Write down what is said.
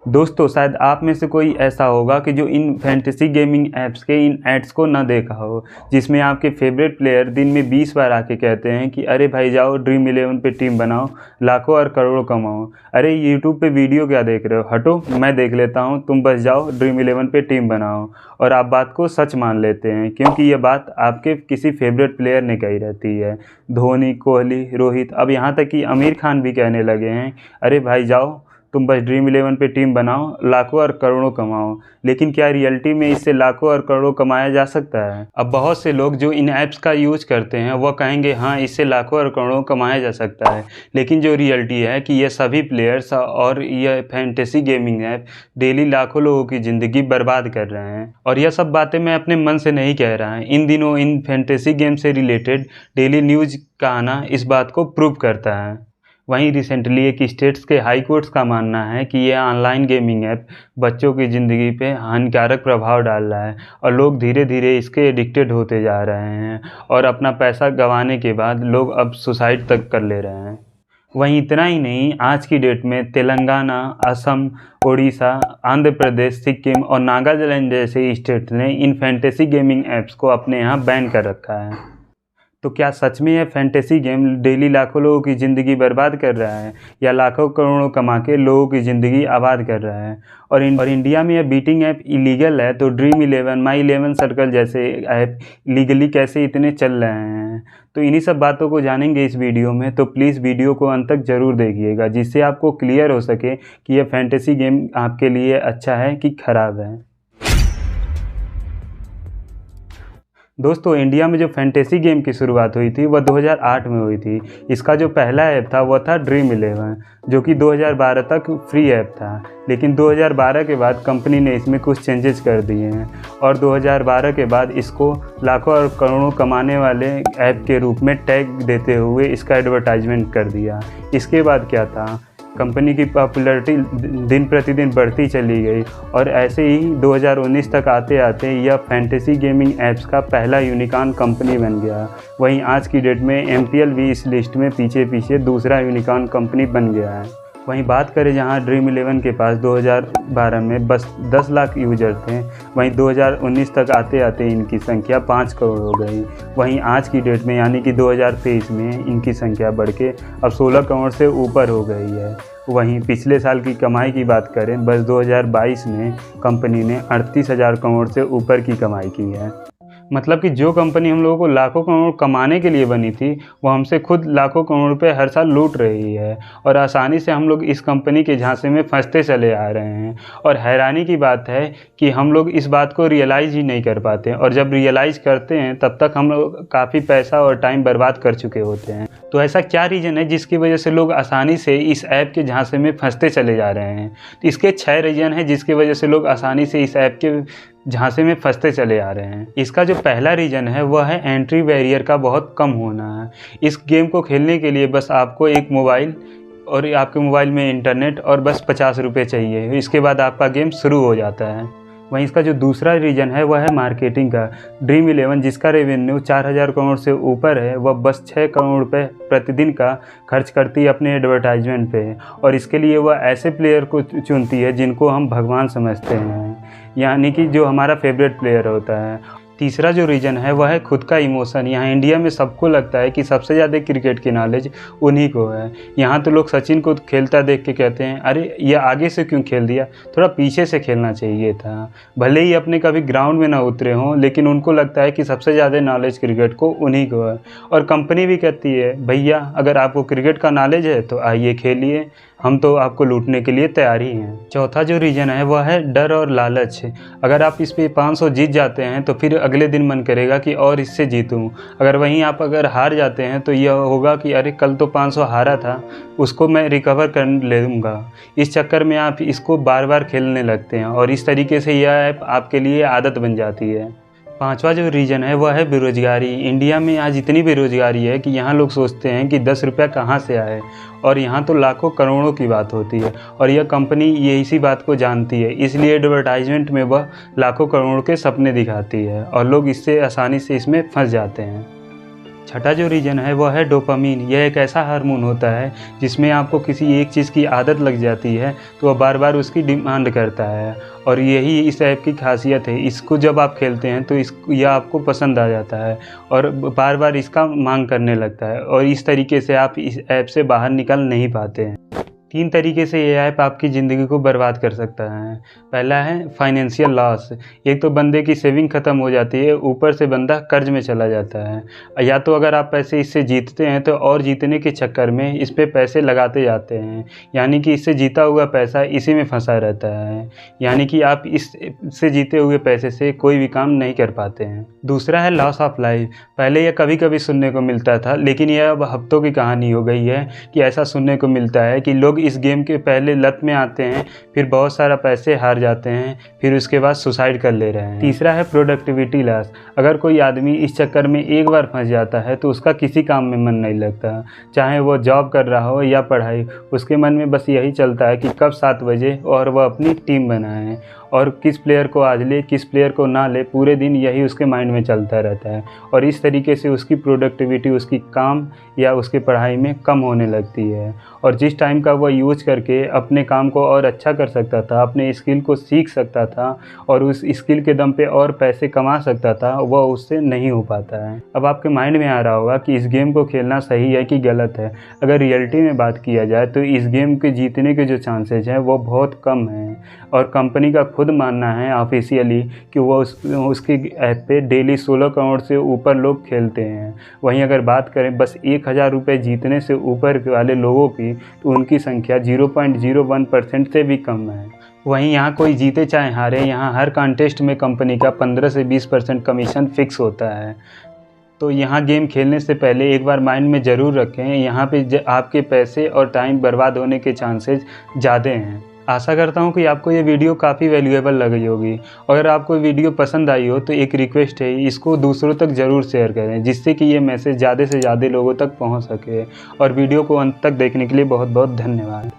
दोस्तों शायद आप में से कोई ऐसा होगा कि जो इन फैंटेसी गेमिंग ऐप्स के इन एड्स को ना देखा हो, जिसमें आपके फेवरेट प्लेयर दिन में 20 बार आके कहते हैं कि अरे भाई जाओ ड्रीम 11 पे टीम बनाओ, लाखों और करोड़ों कमाओ। अरे यूट्यूब पे वीडियो क्या देख रहे हो, हटो मैं देख लेता हूँ, तुम बस जाओ ड्रीम 11 पे टीम बनाओ। और आप बात को सच मान लेते हैं क्योंकि ये बात आपके किसी फेवरेट प्लेयर ने कही रहती है। धोनी, कोहली, रोहित, अब यहाँ तक कि आमिर खान भी कहने लगे हैं अरे भाई जाओ तुम बस ड्रीम 11 पे टीम बनाओ, लाखों और करोड़ों कमाओ। लेकिन क्या रियलिटी में इससे लाखों और करोड़ों कमाया जा सकता है? अब बहुत से लोग जो इन ऐप्स का यूज करते हैं वह कहेंगे हाँ इससे लाखों और करोड़ों कमाया जा सकता है। लेकिन जो रियलिटी है कि ये सभी प्लेयर्स और यह फैंटेसी गेमिंग ऐप डेली लाखों लोगों की ज़िंदगी बर्बाद कर रहे हैं। और यह सब बातें मैं अपने मन से नहीं कह रहा है, इन दिनों इन फैंटेसी गेम से रिलेटेड डेली न्यूज़ का आना इस बात को प्रूव करता है। वहीं रिसेंटली एक स्टेट्स के हाई कोर्ट्स का मानना है कि यह ऑनलाइन गेमिंग ऐप बच्चों की ज़िंदगी पे हानिकारक प्रभाव डाल रहा है और लोग धीरे धीरे इसके एडिक्टेड होते जा रहे हैं और अपना पैसा गंवाने के बाद लोग अब सुसाइड तक कर ले रहे हैं। वहीं इतना ही नहीं, आज की डेट में तेलंगाना, असम, उड़ीसा, आंध्र प्रदेश, सिक्किम और नागालैंड जैसे स्टेट ने इन फैंटेसी गेमिंग ऐप्स को अपने यहाँ बैन कर रखा है। तो क्या सच में यह फैंटेसी गेम डेली लाखों लोगों की ज़िंदगी बर्बाद कर रहा है या लाखों करोड़ों कमा के लोगों की ज़िंदगी आबाद कर रहा है? और इंडिया में यह बीटिंग ऐप इलीगल है तो ड्रीम 11, माई 11 सर्कल जैसे ऐप लीगली कैसे इतने चल रहे हैं? तो इन्हीं सब बातों को जानेंगे इस वीडियो में, तो प्लीज़ वीडियो को अंत तक ज़रूर देखिएगा जिससे आपको क्लियर हो सके कि यह फैंटेसी गेम आपके लिए अच्छा है कि ख़राब है। दोस्तों इंडिया में जो फैंटेसी गेम की शुरुआत हुई थी वह 2008 में हुई थी। इसका जो पहला ऐप था वह था ड्रीम 11, जो कि 2012 तक फ्री ऐप था। लेकिन 2012 के बाद कंपनी ने इसमें कुछ चेंजेस कर दिए हैं और 2012 के बाद इसको लाखों और करोड़ों कमाने वाले ऐप के रूप में टैग देते हुए इसका एडवर्टाइजमेंट कर दिया। इसके बाद क्या था, कंपनी की पॉपुलैरिटी दिन प्रतिदिन बढ़ती चली गई और ऐसे ही 2019 तक आते आते यह फैंटेसी गेमिंग ऐप्स का पहला यूनिकॉर्न कंपनी बन गया। वहीं आज की डेट में एमपीएल भी इस लिस्ट में पीछे पीछे दूसरा यूनिकॉर्न कंपनी बन गया है। वहीं बात करें जहां ड्रीम 11 के पास 2012 में बस 10 लाख यूजर थे, वहीं 2019 तक आते आते इनकी संख्या 5 करोड़ हो गई। वहीं आज की डेट में यानी कि 2023 में इनकी संख्या बढ़ के अब 16 करोड़ से ऊपर हो गई है। वहीं पिछले साल की कमाई की बात करें, बस 2022 में कंपनी ने 38,000 करोड़ से ऊपर की कमाई की है। मतलब कि जो कंपनी हम लोगों को लाखों करोड़ कमाने के लिए बनी थी वो हमसे खुद लाखों करोड़ रुपए हर साल लूट रही है और आसानी से हम लोग इस कंपनी के झांसे में फंसते चले आ रहे हैं। और हैरानी की बात है कि हम लोग इस बात को रियलाइज़ ही नहीं कर पाते और जब रियलाइज़ करते हैं तब तक हम लोग काफ़ी पैसा और टाइम बर्बाद कर चुके होते हैं। तो ऐसा क्या रीज़न है जिसकी वजह से लोग आसानी से इस ऐप के झांसे में फंसते चले जा रहे हैं? तो इसके 6 रीज़न हैं जिसकी वजह से लोग आसानी से इस ऐप के झांसे में फंसते चले आ रहे हैं। इसका जो पहला रीज़न है वह है एंट्री बैरियर का बहुत कम होना है। इस गेम को खेलने के लिए बस आपको एक मोबाइल और आपके मोबाइल में इंटरनेट और बस 50 रुपये चाहिए, इसके बाद आपका गेम शुरू हो जाता है। वहीं इसका जो दूसरा रीज़न है वह है मार्केटिंग का। ड्रीम 11 जिसका रेवेन्यू 4000 करोड़ से ऊपर है वह बस 6 करोड़ रुपये प्रतिदिन का खर्च करती है अपने एडवर्टाइजमेंट पे और इसके लिए वह ऐसे प्लेयर को चुनती है जिनको हम भगवान समझते हैं, यानी कि जो हमारा फेवरेट प्लेयर होता है। तीसरा जो रीज़न है वह है खुद का इमोशन। यहाँ इंडिया में सबको लगता है कि सबसे ज़्यादा क्रिकेट की नॉलेज उन्हीं को है। यहाँ तो लोग सचिन को खेलता देख के कहते हैं अरे ये आगे से क्यों खेल दिया, थोड़ा पीछे से खेलना चाहिए था। भले ही अपने कभी ग्राउंड में ना उतरे हों लेकिन उनको लगता है कि सबसे ज़्यादा नॉलेज क्रिकेट को उन्हीं को है। और कंपनी भी कहती है भैया अगर आपको क्रिकेट का नॉलेज है तो आइए खेलिए, हम तो आपको लूटने के लिए तैयार ही हैं। चौथा जो रीज़न है वह है डर और लालच। अगर आप इस पे 500 जीत जाते हैं तो फिर अगले दिन मन करेगा कि और इससे जीतूं। अगर वहीं आप अगर हार जाते हैं तो यह होगा कि अरे कल तो 500 हारा था, उसको मैं रिकवर कर लूँगा। इस चक्कर में आप इसको बार बार खेलने लगते हैं और इस तरीके से यह ऐप आपके लिए आदत बन जाती है। पांचवा जो रीज़न है वह है बेरोज़गारी। इंडिया में आज इतनी बेरोज़गारी है कि यहाँ लोग सोचते हैं कि 10 रुपया कहाँ से आए और यहाँ तो लाखों करोड़ों की बात होती है और यह कंपनी ये इसी बात को जानती है, इसलिए एडवर्टाइजमेंट में वह लाखों करोड़ के सपने दिखाती है और लोग इससे आसानी से इसमें फंस जाते हैं। छठा जो रीज़न है वह है डोपामीन। यह एक ऐसा हार्मोन होता है जिसमें आपको किसी एक चीज़ की आदत लग जाती है तो वह बार बार उसकी डिमांड करता है, और यही इस ऐप की खासियत है। इसको जब आप खेलते हैं तो यह आपको पसंद आ जाता है और बार बार इसका मांग करने लगता है, और इस तरीके से आप इस ऐप से बाहर निकल नहीं पाते हैं। 3 तरीके से ये ऐप आपकी ज़िंदगी को बर्बाद कर सकता है। पहला है फाइनेंशियल लॉस। एक तो बंदे की सेविंग ख़त्म हो जाती है, ऊपर से बंदा कर्ज में चला जाता है। या तो अगर आप पैसे इससे जीतते हैं तो और जीतने के चक्कर में इस पे पैसे लगाते जाते हैं, यानी कि इससे जीता हुआ पैसा इसी में फंसा रहता है, यानी कि आप इससे जीते हुए पैसे से कोई भी काम नहीं कर पाते हैं। दूसरा है लॉस ऑफ लाइफ। पहले यह कभी कभी सुनने को मिलता था, लेकिन यह अब हफ्तों की कहानी हो गई है कि ऐसा सुनने को मिलता है कि लोग इस गेम के पहले लत में आते हैं, फिर बहुत सारा पैसे हार जाते हैं, फिर उसके बाद सुसाइड कर ले रहे हैं। तीसरा है प्रोडक्टिविटी लॉस। अगर कोई आदमी इस चक्कर में एक बार फंस जाता है तो उसका किसी काम में मन नहीं लगता, चाहे वो जॉब कर रहा हो या पढ़ाई। उसके मन में बस यही चलता है कि कब 7 बजे और वह अपनी टीम बनाए, और किस प्लेयर को आज ले किस प्लेयर को ना ले, पूरे दिन यही उसके माइंड में चलता रहता है। और इस तरीके से उसकी प्रोडक्टिविटी उसकी काम या उसकी पढ़ाई में कम होने लगती है, और जिस टाइम का वह यूज करके अपने काम को और अच्छा कर सकता था, अपने स्किल को सीख सकता था और उस स्किल के दम पे और पैसे कमा सकता था, वह उससे नहीं हो पाता है। अब आपके माइंड में आ रहा होगा कि इस गेम को खेलना सही है कि गलत है। अगर रियलिटी में बात किया जाए तो इस गेम के जीतने के जो चांसेज हैं वो बहुत कम हैं, और कंपनी का खुद मानना है ऑफिशियली कि वो उसके ऐप पे डेली 16 करोड़ से ऊपर लोग खेलते हैं। वहीं अगर बात करें बस 1000 रुपये जीतने से ऊपर वाले लोगों की, तो उनकी संख्या 0.01% से भी कम है। वहीं यहाँ कोई जीते चाहे हारे, यहाँ हर कॉन्टेस्ट में कंपनी का 15 से 20% कमीशन फिक्स होता है। तो यहाँ गेम खेलने से पहले एक बार माइंड में ज़रूर रखें, यहाँ पे आपके पैसे और टाइम बर्बाद होने के चांसेस ज़्यादा हैं। आशा करता हूँ कि आपको ये वीडियो काफ़ी वैल्यूएबल लगी होगी। अगर आपको वीडियो पसंद आई हो तो एक रिक्वेस्ट है, इसको दूसरों तक ज़रूर शेयर करें, जिससे कि ये मैसेज ज़्यादा से ज़्यादा लोगों तक पहुँच सके। और वीडियो को अंत तक देखने के लिए बहुत बहुत धन्यवाद।